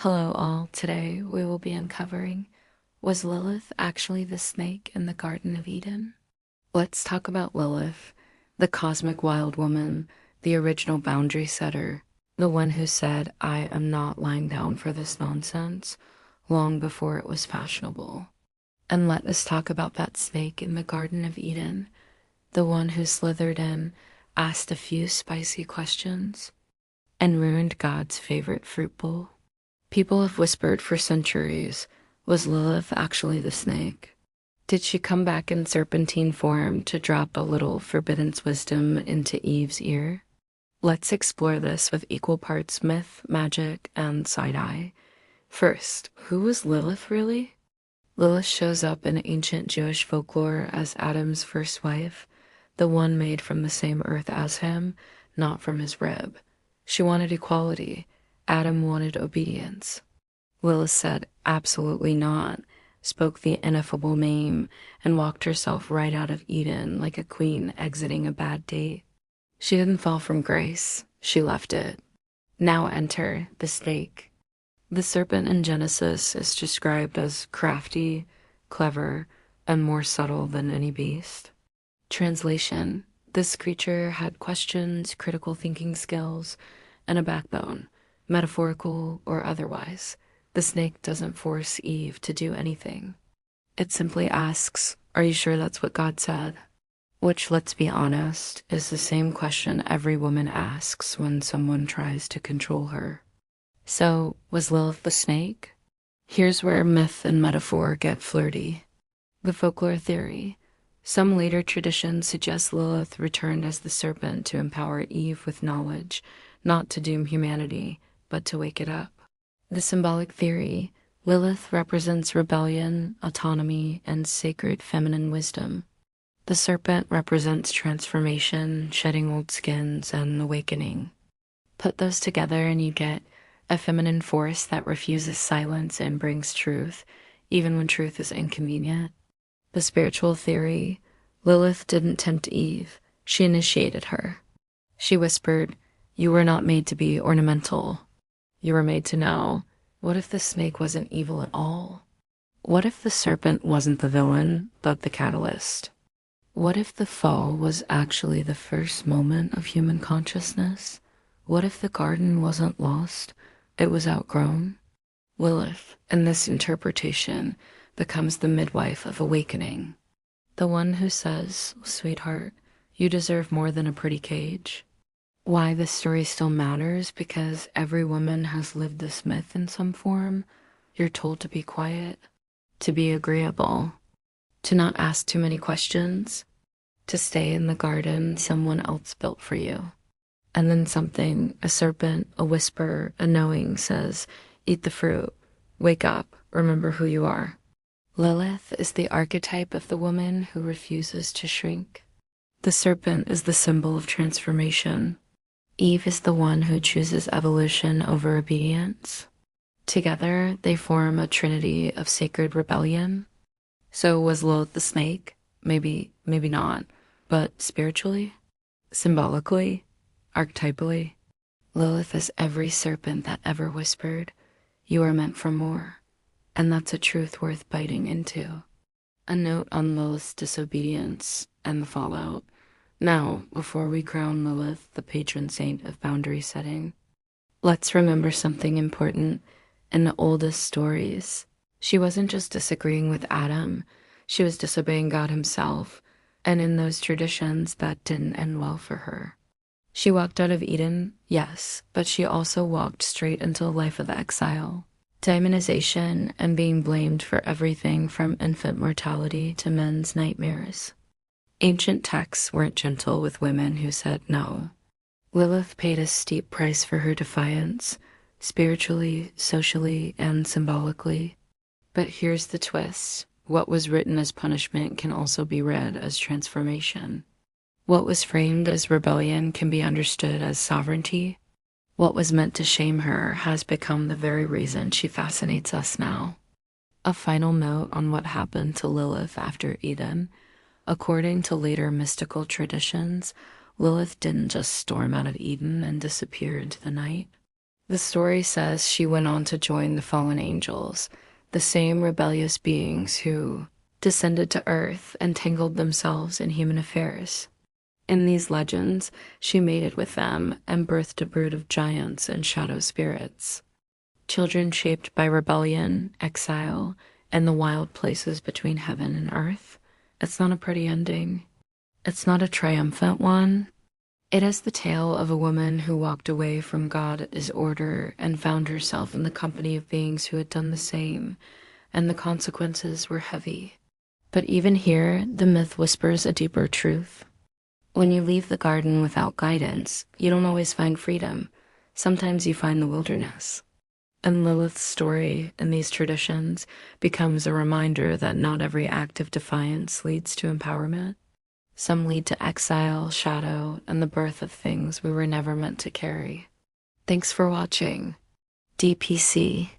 Hello all, today we will be uncovering, was Lilith actually the snake in the Garden of Eden? Let's talk about Lilith, the cosmic wild woman, the original boundary setter, the one who said, I am not lying down for this nonsense, long before it was fashionable. And let us talk about that snake in the Garden of Eden, the one who slithered in, asked a few spicy questions, and ruined God's favorite fruit bowl. People have whispered for centuries, was Lilith actually the snake? Did she come back in serpentine form to drop a little forbidden wisdom into Eve's ear? Let's explore this with equal parts myth, magic, and side-eye. First, who was Lilith really? Lilith shows up in ancient Jewish folklore as Adam's first wife, the one made from the same earth as him, not from his rib. She wanted equality. Adam wanted obedience. Lilith said, absolutely not, spoke the ineffable name, and walked herself right out of Eden like a queen exiting a bad date. She didn't fall from grace, she left it. Now enter the snake. The serpent in Genesis is described as crafty, clever, and more subtle than any beast. Translation: this creature had questions, critical thinking skills, and a backbone. Metaphorical or otherwise, the snake doesn't force Eve to do anything. It simply asks, are you sure that's what God said? Which, let's be honest, is the same question every woman asks when someone tries to control her. So, was Lilith the snake? Here's where myth and metaphor get flirty. The folklore theory. Some later traditions suggest Lilith returned as the serpent to empower Eve with knowledge, not to doom humanity, but to wake it up. The symbolic theory. Lilith represents rebellion, autonomy, and sacred feminine wisdom. The serpent represents transformation, shedding old skins, and awakening. Put those together and you get a feminine force that refuses silence and brings truth, even when truth is inconvenient. The spiritual theory. Lilith didn't tempt Eve, she initiated her. She whispered, you were not made to be ornamental. You were made to know, what if the snake wasn't evil at all? What if the serpent wasn't the villain, but the catalyst? What if the fall was actually the first moment of human consciousness? What if the garden wasn't lost, it was outgrown? Lilith, in this interpretation, becomes the midwife of awakening. The one who says, sweetheart, you deserve more than a pretty cage. Why this story still matters? Because every woman has lived this myth in some form. You're told to be quiet, to be agreeable, to not ask too many questions, to stay in the garden someone else built for you. And then something, a serpent, a whisper, a knowing says, eat the fruit, wake up, remember who you are. Lilith is the archetype of the woman who refuses to shrink. The serpent is the symbol of transformation. Eve is the one who chooses evolution over obedience. Together, they form a trinity of sacred rebellion. So was Lilith the snake? Maybe not. But spiritually? Symbolically? Archetypally? Lilith is every serpent that ever whispered, you are meant for more. And that's a truth worth biting into. A note on Lilith's disobedience and the fallout. Now, before we crown Lilith the patron saint of boundary setting, let's remember something important. In the oldest stories, she wasn't just disagreeing with Adam, she was disobeying God himself, and in those traditions that didn't end well for her. She walked out of Eden, yes, but she also walked straight into a life of exile, demonization, and being blamed for everything from infant mortality to men's nightmares. Ancient texts weren't gentle with women who said no. Lilith paid a steep price for her defiance, spiritually, socially, and symbolically. But here's the twist. What was written as punishment can also be read as transformation. What was framed as rebellion can be understood as sovereignty. What was meant to shame her has become the very reason she fascinates us now. A final note on what happened to Lilith after Eden. According to later mystical traditions, Lilith didn't just storm out of Eden and disappear into the night. The story says she went on to join the fallen angels, the same rebellious beings who descended to earth and tangled themselves in human affairs. In these legends, she mated with them and birthed a brood of giants and shadow spirits. Children shaped by rebellion, exile, and the wild places between heaven and earth. It's not a pretty ending. It's not a triumphant one. It is the tale of a woman who walked away from God's order and found herself in the company of beings who had done the same, and the consequences were heavy. But even here, the myth whispers a deeper truth. When you leave the garden without guidance, you don't always find freedom. Sometimes you find the wilderness. And Lilith's story in these traditions becomes a reminder that not every act of defiance leads to empowerment. Some lead to exile, shadow, and the birth of things we were never meant to carry. Thanks for watching. DPC.